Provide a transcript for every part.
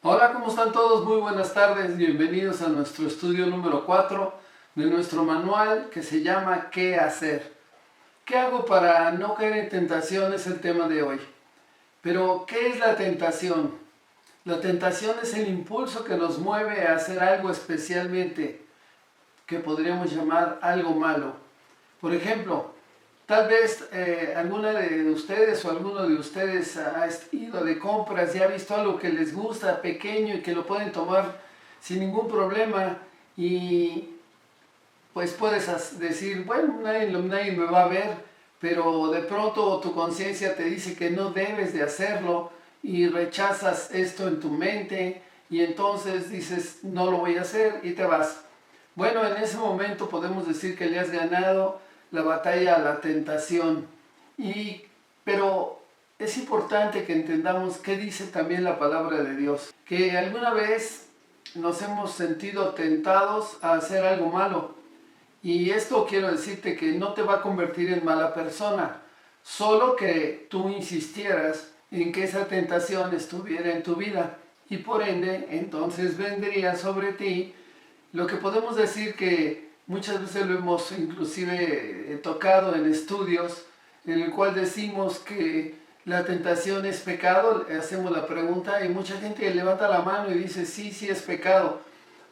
Hola, ¿cómo están todos? Muy buenas tardes, bienvenidos a nuestro estudio número 4 de nuestro manual que se llama ¿Qué hacer? ¿Qué hago para no caer en tentación? Es el tema de hoy. Pero, ¿qué es la tentación? La tentación es el impulso que nos mueve a hacer algo especialmente que podríamos llamar algo malo. Por ejemplo, tal vez alguna de ustedes o alguno de ustedes ha ido de compras y ha visto algo que les gusta, pequeño y que lo pueden tomar sin ningún problema y pues puedes decir, bueno, nadie me va a ver, pero de pronto tu conciencia te dice que no debes de hacerlo y rechazas esto en tu mente y entonces dices, no lo voy a hacer y te vas. Bueno, en ese momento podemos decir que le has ganado la batalla a la tentación. Pero es importante que entendamos qué dice también la palabra de Dios. Que alguna vez nos hemos sentido tentados a hacer algo malo. Y esto quiero decirte que no te va a convertir en mala persona. Solo que tú insistieras en que esa tentación estuviera en tu vida. Y por ende, entonces vendría sobre ti lo que podemos decir que muchas veces lo hemos inclusive tocado en estudios, en el cual decimos que la tentación es pecado, hacemos la pregunta y mucha gente levanta la mano y dice, sí, sí es pecado.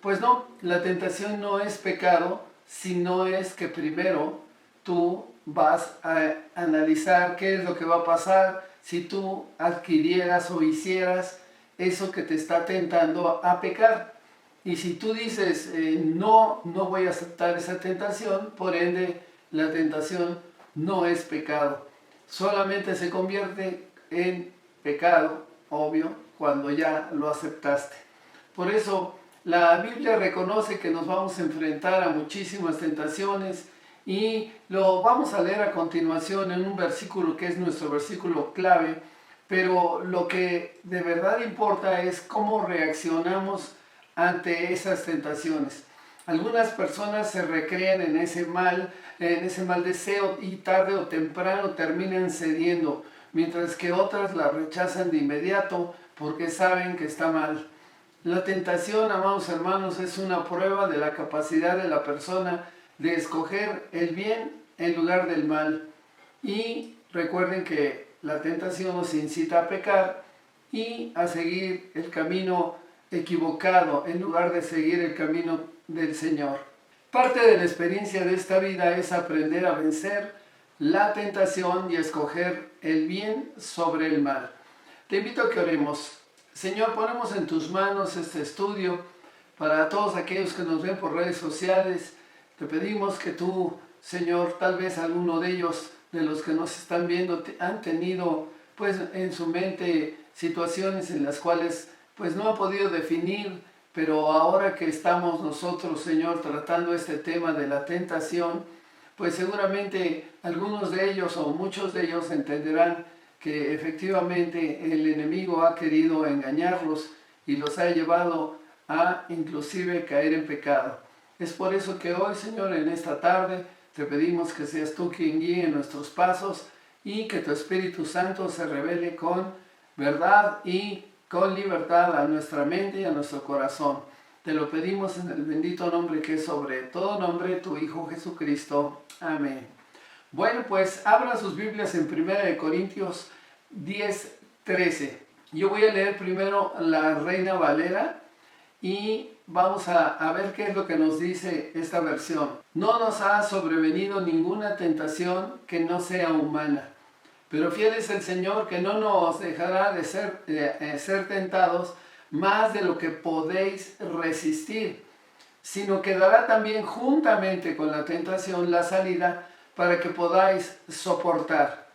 Pues no, la tentación no es pecado, sino es que primero tú vas a analizar qué es lo que va a pasar si tú adquirieras o hicieras eso que te está tentando a pecar. Y si tú dices, no voy a aceptar esa tentación, por ende la tentación no es pecado. Solamente se convierte en pecado, obvio, cuando ya lo aceptaste. Por eso la Biblia reconoce que nos vamos a enfrentar a muchísimas tentaciones y lo vamos a leer a continuación en un versículo que es nuestro versículo clave, pero lo que de verdad importa es cómo reaccionamos ante esas tentaciones. Algunas personas se recrean en ese mal deseo y tarde o temprano terminan cediendo, mientras que otras la rechazan de inmediato porque saben que está mal. La tentación, amados hermanos, es una prueba de la capacidad de la persona de escoger el bien en lugar del mal. Y recuerden que la tentación nos incita a pecar y a seguir el camino equivocado en lugar de seguir el camino del Señor. Parte de la experiencia de esta vida es aprender a vencer la tentación y a escoger el bien sobre el mal. Te invito a que oremos. Señor, ponemos en tus manos este estudio para todos aquellos que nos ven por redes sociales. Te pedimos que tú, Señor, tal vez alguno de ellos, de los que nos están viendo, han tenido pues en su mente situaciones en las cuales pues no ha podido definir, pero ahora que estamos nosotros, Señor, tratando este tema de la tentación, pues seguramente algunos de ellos o muchos de ellos entenderán que efectivamente el enemigo ha querido engañarlos y los ha llevado a inclusive caer en pecado. Es por eso que hoy, Señor, en esta tarde, te pedimos que seas tú quien guíe nuestros pasos y que tu Espíritu Santo se revele con verdad y con libertad a nuestra mente y a nuestro corazón. Te lo pedimos en el bendito nombre que es sobre todo nombre, tu Hijo Jesucristo. Amén. Bueno, pues abran sus Biblias en 1 Corintios 10:13. Yo voy a leer primero la Reina Valera y vamos a ver qué es lo que nos dice esta versión. No nos ha sobrevenido ninguna tentación que no sea humana, pero fiel es el Señor que no nos dejará de ser tentados más de lo que podéis resistir, sino que dará también juntamente con la tentación la salida para que podáis soportar.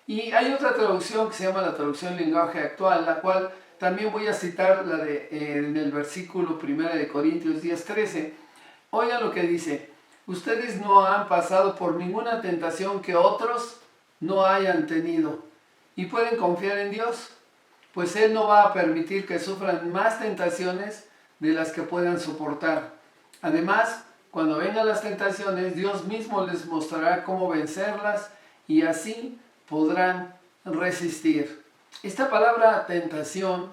Y hay otra traducción que se llama la traducción lenguaje actual, la cual también voy a citar en el versículo 1 de Corintios 10:13. Oigan lo que dice: ustedes no han pasado por ninguna tentación que otros no hayan tenido y pueden confiar en Dios, pues Él no va a permitir que sufran más tentaciones de las que puedan soportar. Además, cuando vengan las tentaciones, Dios mismo les mostrará cómo vencerlas y así podrán resistir. Esta palabra tentación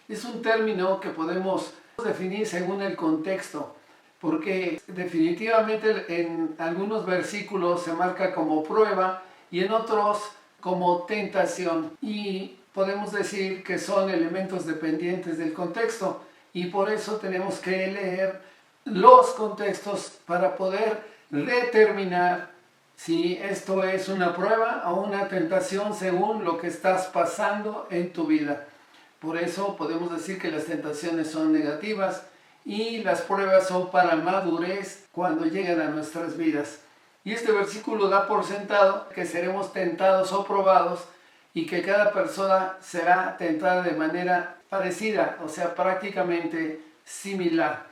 Es un término que podemos definir según el contexto, porque definitivamente en algunos versículos se marca como prueba y en otros como tentación, y podemos decir que son elementos dependientes del contexto, y por eso tenemos que leer los contextos para poder determinar si esto es una prueba o una tentación según lo que estás pasando en tu vida. Por eso podemos decir que las tentaciones son negativas y las pruebas son para madurez cuando llegan a nuestras vidas. Y este versículo da por sentado que seremos tentados o probados y que cada persona será tentada de manera parecida, o sea, prácticamente similar.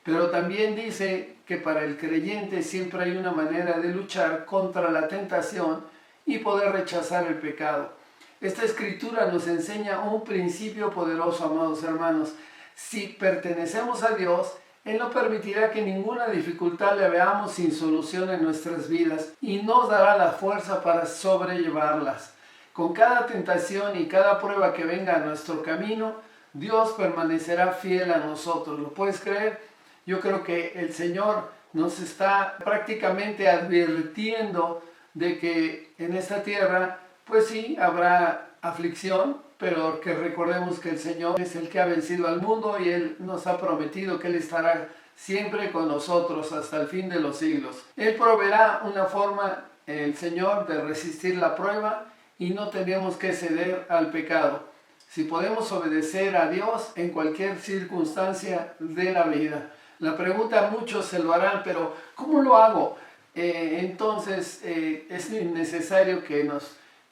Pero también dice que para el creyente siempre hay una manera de luchar contra la tentación y poder rechazar el pecado. Esta escritura nos enseña un principio poderoso, amados hermanos. Si pertenecemos a Dios, Él no permitirá que ninguna dificultad le veamos sin solución en nuestras vidas y nos dará la fuerza para sobrellevarlas. Con cada tentación y cada prueba que venga a nuestro camino, Dios permanecerá fiel a nosotros. ¿Lo puedes creer? Yo creo que el Señor nos está prácticamente advirtiendo de que en esta tierra, pues sí, habrá aflicción, pero que recordemos que el Señor es el que ha vencido al mundo y Él nos ha prometido que Él estará siempre con nosotros hasta el fin de los siglos. Él proveerá una forma, el Señor, de resistir la prueba y no tenemos que ceder al pecado. Si podemos obedecer a Dios en cualquier circunstancia de la vida. La pregunta, muchos se lo harán, pero ¿cómo lo hago? Entonces es necesario que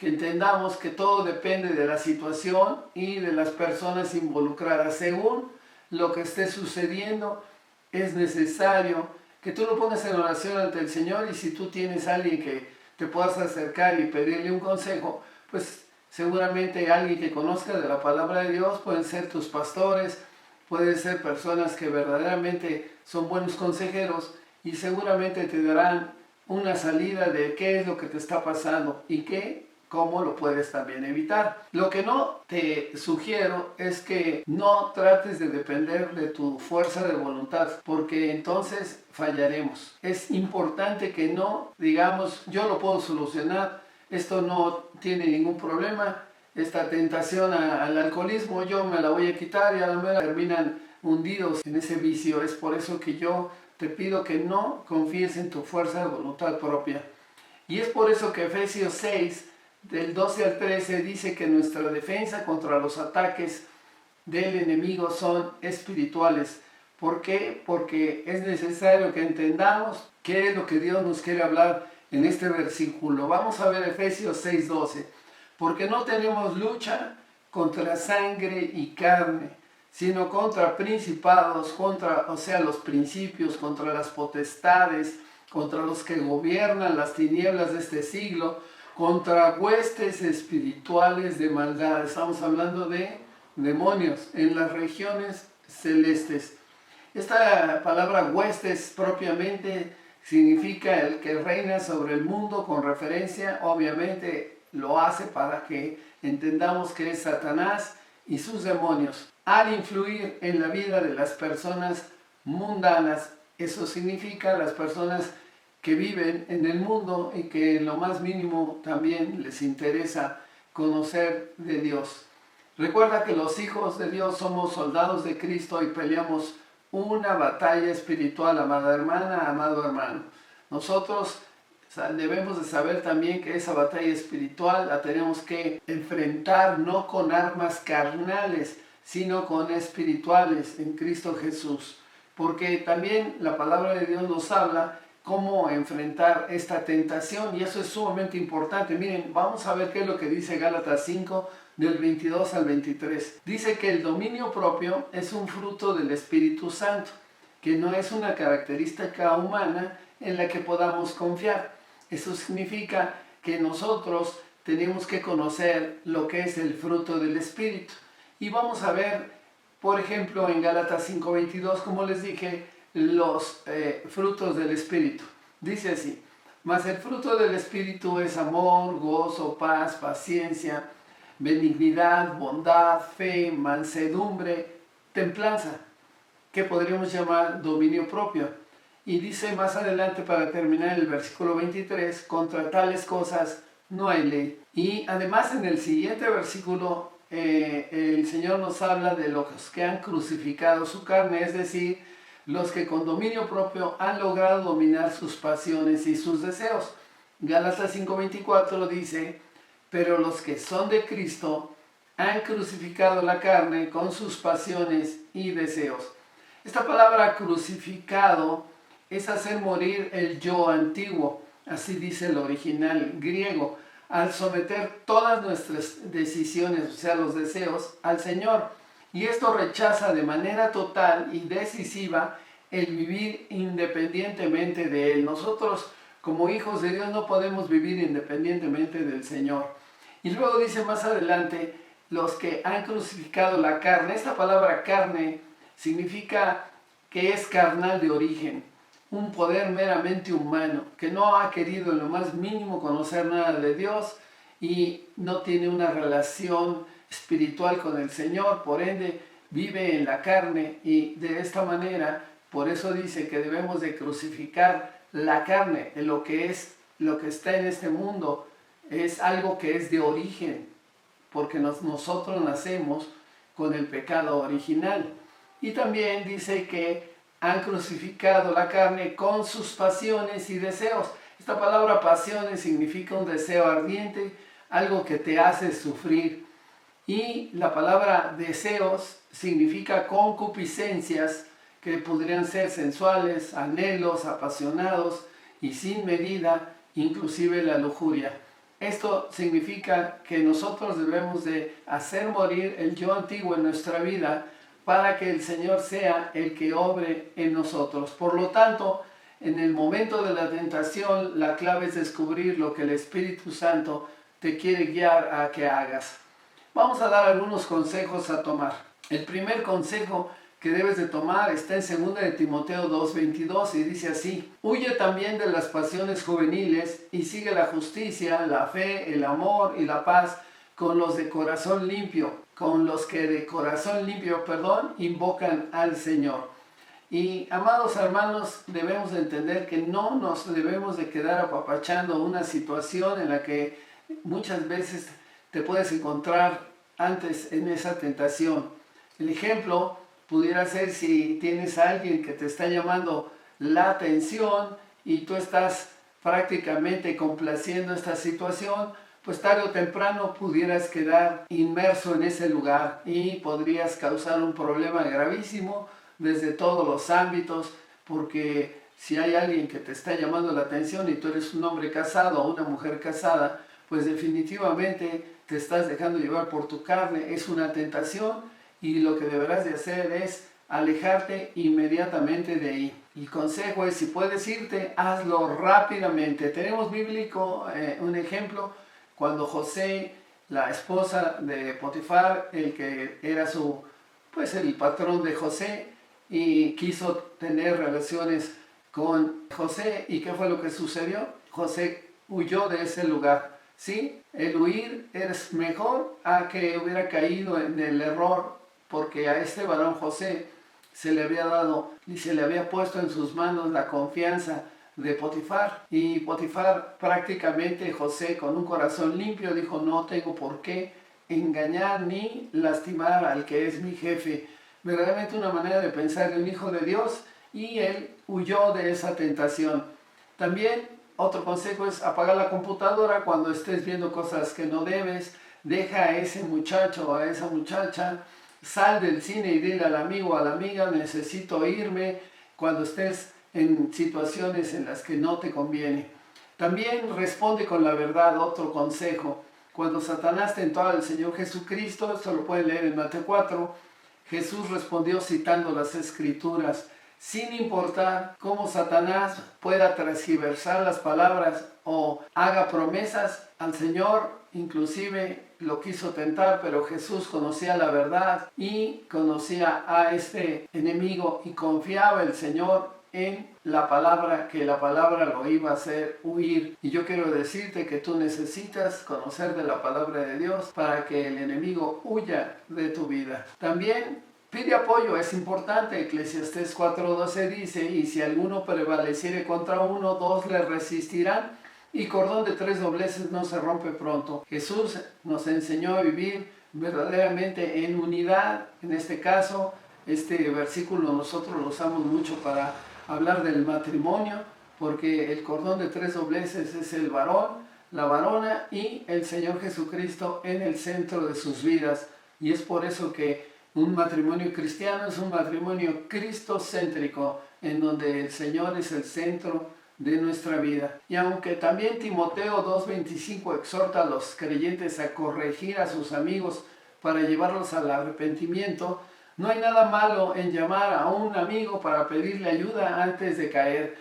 entendamos que todo depende de la situación y de las personas involucradas. Según lo que esté sucediendo, es necesario que tú lo pongas en oración ante el Señor, y si tú tienes a alguien que te puedas acercar y pedirle un consejo, pues seguramente alguien que conozca de la palabra de Dios, pueden ser tus pastores, pueden ser personas que verdaderamente son buenos consejeros y seguramente te darán una salida de qué es lo que te está pasando y cómo lo puedes también evitar. Lo que no te sugiero es que no trates de depender de tu fuerza de voluntad, porque entonces fallaremos. Es importante que no digamos, yo lo puedo solucionar, esto no tiene ningún problema, esta tentación al alcoholismo yo me la voy a quitar, y a la mera terminan hundidos en ese vicio. Es por eso que yo te pido que no confíes en tu fuerza de voluntad propia. Y es por eso que Efesios 6, del 12 al 13, dice que nuestra defensa contra los ataques del enemigo son espirituales. ¿Por qué? Porque es necesario que entendamos qué es lo que Dios nos quiere hablar en este versículo. Vamos a ver Efesios 6, 12. Porque no tenemos lucha contra sangre y carne, sino contra principados, los principios, contra las potestades, contra los que gobiernan las tinieblas de este siglo, contra huestes espirituales de maldad. Estamos hablando de demonios en las regiones celestes. Esta palabra huestes propiamente significa el que reina sobre el mundo, con referencia, obviamente lo hace para que entendamos que es Satanás y sus demonios, al influir en la vida de las personas mundanas. Eso significa las personas que viven en el mundo y que en lo más mínimo también les interesa conocer de Dios. Recuerda que los hijos de Dios somos soldados de Cristo y peleamos una batalla espiritual, amada hermana, amado hermano. Nosotros debemos de saber también que esa batalla espiritual la tenemos que enfrentar no con armas carnales, sino con espirituales en Cristo Jesús. Porque también la palabra de Dios nos habla cómo enfrentar esta tentación, y eso es sumamente importante. Miren, vamos a ver qué es lo que dice Gálatas 5, del 22 al 23. Dice que el dominio propio es un fruto del Espíritu Santo, que no es una característica humana en la que podamos confiar. Eso significa que nosotros tenemos que conocer lo que es el fruto del Espíritu. Y vamos a ver, por ejemplo, en Gálatas 5:22, como les dije, los frutos del Espíritu. Dice así: mas el fruto del Espíritu es amor, gozo, paz, paciencia, benignidad, bondad, fe, mansedumbre, templanza, que podríamos llamar dominio propio. Y dice más adelante, para terminar el versículo 23, contra tales cosas no hay ley. Y además en el siguiente versículo el Señor nos habla de los que han crucificado su carne, es decir, los que con dominio propio han logrado dominar sus pasiones y sus deseos. Gálatas 5:24 dice, pero los que son de Cristo han crucificado la carne con sus pasiones y deseos. Esta palabra crucificado es hacer morir el yo antiguo, así dice el original griego, al someter todas nuestras decisiones, o sea, los deseos, al Señor. Y esto rechaza de manera total y decisiva el vivir independientemente de Él. Nosotros, como hijos de Dios, no podemos vivir independientemente del Señor. Y luego dice más adelante, los que han crucificado la carne. Esta palabra carne significa que es carnal de origen, un poder meramente humano, que no ha querido en lo más mínimo conocer nada de Dios y no tiene una relación espiritual con el Señor, por ende vive en la carne y de esta manera, por eso dice que debemos de crucificar la carne, lo que está en este mundo es algo que es de origen, porque nosotros nacemos con el pecado original. Y también dice que han crucificado la carne con sus pasiones y deseos. Esta palabra pasiones significa un deseo ardiente, algo que te hace sufrir. Y la palabra deseos significa concupiscencias, que podrían ser sensuales, anhelos, apasionados y sin medida, inclusive la lujuria. Esto significa que nosotros debemos de hacer morir el yo antiguo en nuestra vida para que el Señor sea el que obre en nosotros. Por lo tanto, en el momento de la tentación, la clave es descubrir lo que el Espíritu Santo te quiere guiar a que hagas. Vamos a dar algunos consejos a tomar. El primer consejo que debes de tomar está en 2 de Timoteo 2:22 y dice así: huye también de las pasiones juveniles y sigue la justicia, la fe, el amor y la paz con los de corazón limpio, con los que de corazón limpio, invocan al Señor. Y amados hermanos, debemos de entender que no nos debemos de quedar apapachando una situación en la que muchas veces te puedes encontrar antes en esa tentación. El ejemplo pudiera ser si tienes a alguien que te está llamando la atención y tú estás prácticamente complaciendo esta situación, pues tarde o temprano pudieras quedar inmerso en ese lugar y podrías causar un problema gravísimo desde todos los ámbitos, porque si hay alguien que te está llamando la atención y tú eres un hombre casado o una mujer casada, pues definitivamente te estás dejando llevar por tu carne, es una tentación. Y lo que deberás de hacer es alejarte inmediatamente de ahí. El consejo es, si puedes irte, hazlo rápidamente. Tenemos bíblico un ejemplo, cuando José, la esposa de Potifar, el que era el patrón de José, y quiso tener relaciones con José. ¿Y qué fue lo que sucedió? José huyó de ese lugar. ¿Sí? El huir es mejor a que hubiera caído en el error, porque a este varón José se le había dado y se le había puesto en sus manos la confianza de Potifar. Y Potifar, prácticamente José, con un corazón limpio, dijo: no tengo por qué engañar ni lastimar al que es mi jefe. Verdaderamente una manera de pensar de un hijo de Dios, y él huyó de esa tentación. También otro consejo es apagar la computadora cuando estés viendo cosas que no debes. Deja a ese muchacho o a esa muchacha. Sal del cine y dile al amigo o a la amiga: necesito irme, cuando estés en situaciones en las que no te conviene. También responde con la verdad. Otro consejo: cuando Satanás tentó al Señor Jesucristo, esto lo pueden leer en Mateo 4, Jesús respondió citando las Escrituras, sin importar cómo Satanás pueda transgiversar las palabras o haga promesas al Señor. Inclusive lo quiso tentar, pero Jesús conocía la verdad y conocía a este enemigo y confiaba. El Señor en la palabra, que la palabra lo iba a hacer huir. Y yo quiero decirte que tú necesitas conocer de la palabra de Dios para que el enemigo huya de tu vida. También pide apoyo, es importante. Eclesiastés 4:12 dice: y si alguno prevaleciere contra uno, dos le resistirán, y cordón de 3 dobleces no se rompe pronto. Jesús nos enseñó a vivir verdaderamente en unidad. En este caso, este versículo nosotros lo usamos mucho para hablar del matrimonio, porque el cordón de 3 dobleces es el varón, la varona y el Señor Jesucristo en el centro de sus vidas. Y es por eso que un matrimonio cristiano es un matrimonio cristocéntrico, en donde el Señor es el centro de nuestra vida. Y aunque también Timoteo 2:25 exhorta a los creyentes a corregir a sus amigos para llevarlos al arrepentimiento, no hay nada malo en llamar a un amigo para pedirle ayuda antes de caer.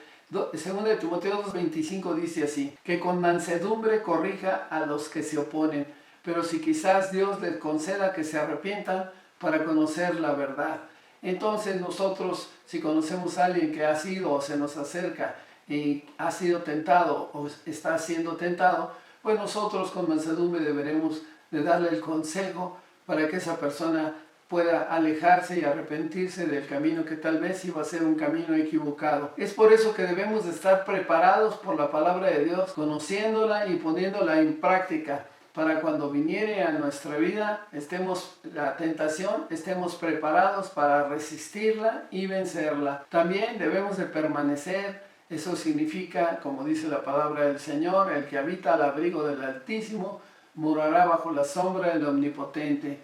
Según de Timoteo 2:25 dice así: que con mansedumbre corrija a los que se oponen, pero si quizás Dios les conceda que se arrepientan para conocer la verdad. Entonces nosotros, si conocemos a alguien que ha sido o se nos acerca y ha sido tentado o está siendo tentado, pues nosotros con mansedumbre deberemos de darle el consejo para que esa persona pueda alejarse y arrepentirse del camino que tal vez iba a ser un camino equivocado. Es por eso que debemos de estar preparados por la palabra de Dios, conociéndola y poniéndola en práctica, para cuando viniere a nuestra vida, la tentación, estemos preparados para resistirla y vencerla. También debemos de permanecer. Eso significa, como dice la palabra del Señor: el que habita al abrigo del Altísimo morará bajo la sombra del Omnipotente.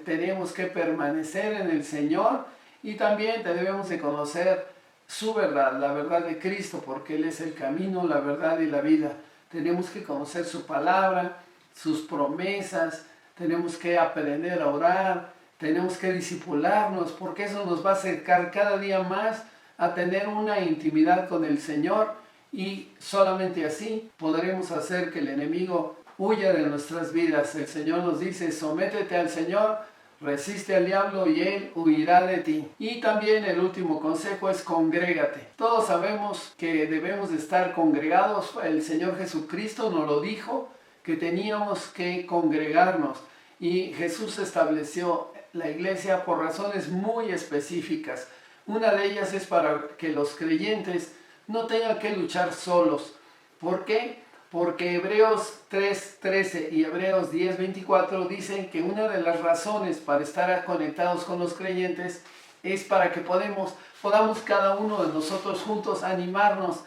Tenemos que permanecer en el Señor, y también debemos de conocer su verdad, la verdad de Cristo, porque Él es el camino, la verdad y la vida. Tenemos que conocer su palabra, sus promesas, tenemos que aprender a orar, tenemos que discipularnos, porque eso nos va a acercar cada día más a tener una intimidad con el Señor, y solamente así podremos hacer que el enemigo huya de nuestras vidas. El Señor nos dice: sométete al Señor, resiste al diablo y Él huirá de ti. Y también el último consejo es: congrégate. Todos sabemos que debemos de estar congregados. El Señor Jesucristo nos lo dijo, que teníamos que congregarnos, y Jesús estableció la iglesia por razones muy específicas. Una de ellas es para que los creyentes no tengan que luchar solos. ¿Por qué? Porque Hebreos 3:13 y Hebreos 10:24 dicen que una de las razones para estar conectados con los creyentes es para que podamos cada uno de nosotros juntos animarnos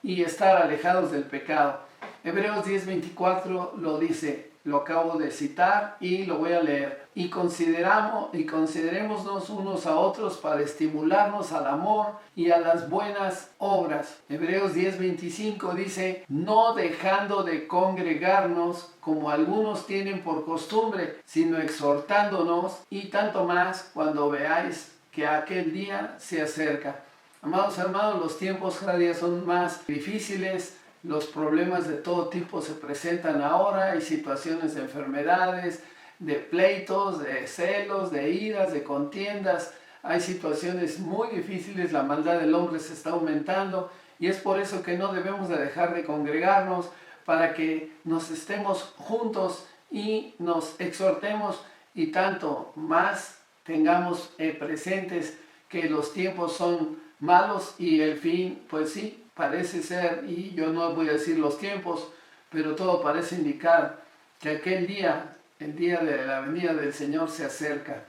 y estar alejados del pecado. Hebreos 10:24 lo dice, lo acabo de citar y lo voy a leer. Y considerémonos unos a otros para estimularnos al amor y a las buenas obras. Hebreos 10:25 dice: no dejando de congregarnos como algunos tienen por costumbre, sino exhortándonos, y tanto más cuando veáis que aquel día se acerca. Amados hermanos, los tiempos cada día son más difíciles. Los problemas de todo tipo se presentan ahora. Hay situaciones de enfermedades, de pleitos, de celos, de iras, de contiendas. Hay situaciones muy difíciles. La maldad del hombre se está aumentando, y es por eso que no debemos de dejar de congregarnos, para que nos estemos juntos y nos exhortemos, y tanto más tengamos presentes que los tiempos son malos y el fin, pues sí, parece ser, y yo no voy a decir los tiempos, pero todo parece indicar que aquel día, el día de la venida del Señor, se acerca.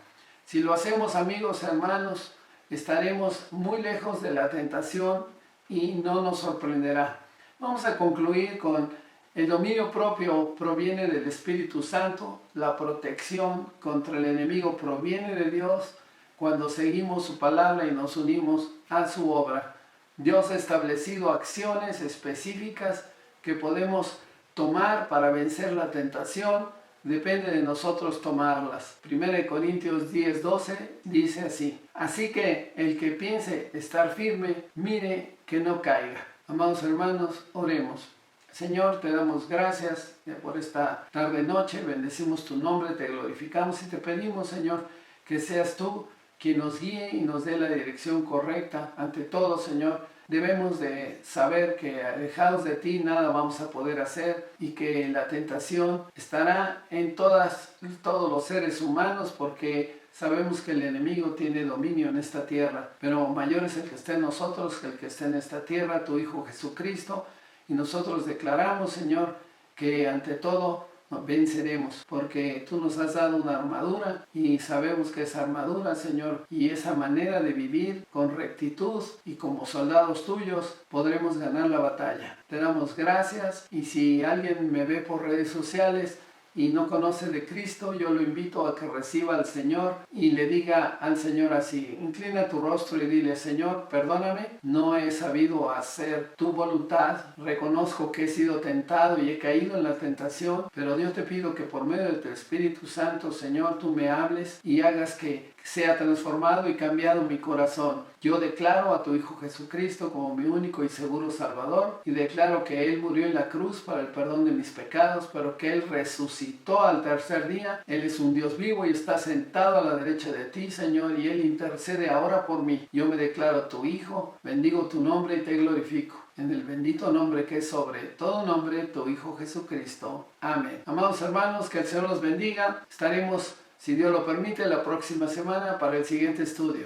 Si lo hacemos, amigos, hermanos, estaremos muy lejos de la tentación y no nos sorprenderá. Vamos a concluir con: el dominio propio proviene del Espíritu Santo, la protección contra el enemigo proviene de Dios cuando seguimos su palabra y nos unimos a su obra. Dios ha establecido acciones específicas que podemos tomar para vencer la tentación. Depende de nosotros tomarlas. 1 Corintios 10:12 dice así: así que el que piense estar firme, mire que no caiga. Amados hermanos, oremos. Señor, te damos gracias por esta tarde-noche. Bendecimos tu nombre, te glorificamos y te pedimos, Señor, que seas tú quien nos guíe y nos dé la dirección correcta. Ante todo, Señor, debemos de saber que alejados de ti nada vamos a poder hacer y que la tentación estará en todos los seres humanos, porque sabemos que el enemigo tiene dominio en esta tierra, pero mayor es el que está en nosotros que el que está en esta tierra, tu Hijo Jesucristo. Y nosotros declaramos, Señor, que ante todo venceremos, porque tú nos has dado una armadura y sabemos que esa armadura, Señor, y esa manera de vivir con rectitud y como soldados tuyos, podremos ganar la batalla. Te damos gracias, y si alguien me ve por redes sociales y no conoce de Cristo, yo lo invito a que reciba al Señor y le diga al Señor así: inclina tu rostro y dile: Señor, perdóname, no he sabido hacer tu voluntad, reconozco que he sido tentado y he caído en la tentación, pero Dios, te pido que por medio de tu Espíritu Santo, Señor, tú me hables y hagas que sea transformado y cambiado mi corazón. Yo declaro a tu Hijo Jesucristo como mi único y seguro Salvador, y declaro que Él murió en la cruz para el perdón de mis pecados, pero que Él resucitó al tercer día. Él es un Dios vivo y está sentado a la derecha de ti, Señor, y Él intercede ahora por mí. Yo me declaro tu Hijo, bendigo tu nombre y te glorifico. En el bendito nombre que es sobre todo nombre, tu Hijo Jesucristo. Amén. Amados hermanos, que el Señor los bendiga. Estaremos, si Dios lo permite, la próxima semana para el siguiente estudio.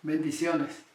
Bendiciones.